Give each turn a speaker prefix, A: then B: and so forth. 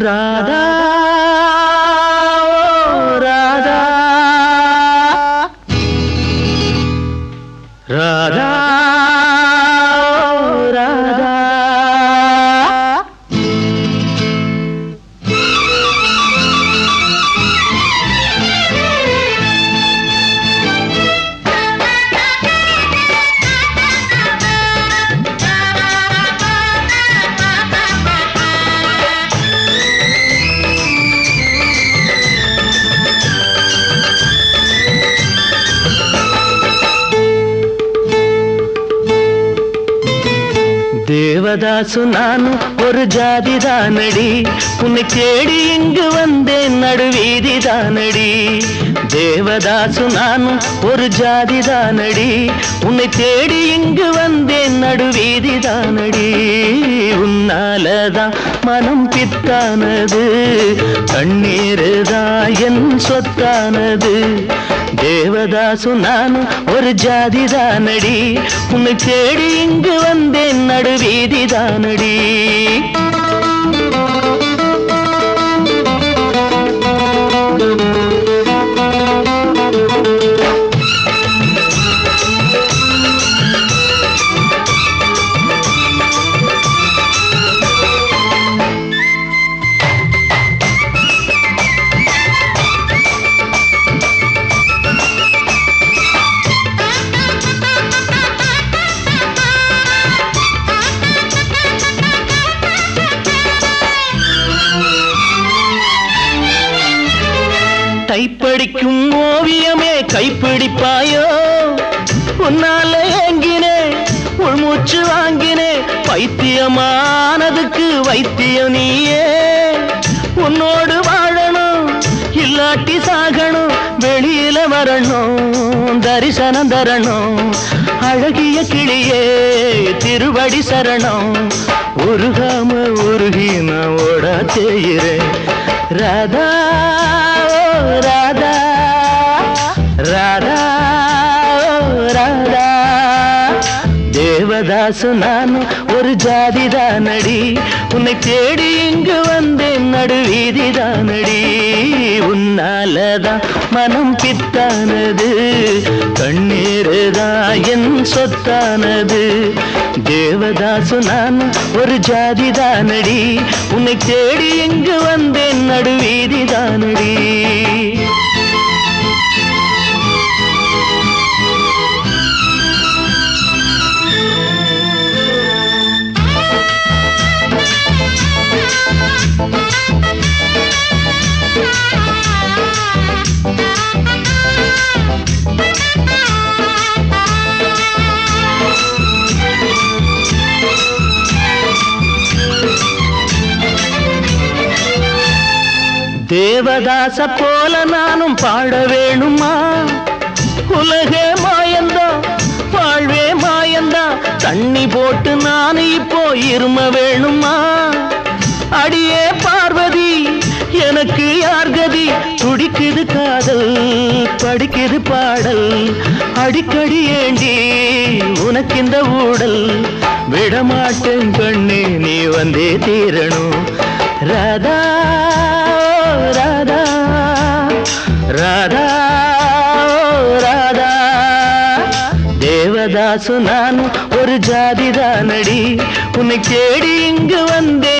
A: ராதா ராதா ராதா ராதா தேவதாசு நானு ஒரு ஜாதிதானடி, உன்னை தேடி இங்கு வந்தேன் நடுவீதிதானடி. தேவதாசு நானு ஒரு ஜாதிதானடி, உன்னை தேடி இங்கு வந்தேன் நடுவீதிதானடி. உன்னாலதான் மனம் பித்தானது, கண்ணீருதான் என் சொத்தானது. தேவதாசு நானு ஒரு ஜாதிதானடி, உன்னை தேடி இங்கு வந்தேன் நடுவீதிதானடி. கைப்படிக்கும் ஓவியமே கைப்பிடிப்பாயோ, உன்னால ஏங்கினே உள்மூச்சு வாங்கினே. பைத்தியமானதுக்கு வைத்தியம் நீயே, உன்னோடு வாழணும் இல்லாட்டி சாகணும். வெளியில வரணும் தரிசனம் தரணும், அழகிய கிளியே திருவடி சரணம். உருகாம உருகி நான் ஓடா செய்கிறேன். ராதா ராதா ராதா ராதா. தேவதாசு நானு ஒரு ஜாதிதானடி, உன்னை தேடி இங்கு வந்தேன் நடுவீதிதானடி. உன்னாலதான் மனம் பித்தானது, கண்ணீருதான் என் சொத்தானது. தேவதாசு நானு ஒரு ஜாதிதானடி, உன்னை தேடி இங்கு வந்தேன் நடுவீதிதானடி. தேவதாச போல நானும் பாட வேணுமா? உலகே மாயந்தா வாழ்வே மாயந்தா, தண்ணி போட்டு நான் இப்போ இரும வேணுமா? அடியே பார்வதி எனக்கு யார் கதி? துடிக்குது காதல் படிக்குது பாடல், அடிக்கடி ஏண்டி உனக்கு இந்த ஊடல். விடமாட்டேன் கண்ணே நீ வந்தே தீரணும். ராதா ராதா ராதா ராதா. தேவதாசு நானு ஒரு ஜாதிதானடி, உன்னை தேடி இங்கு வந்தேன்.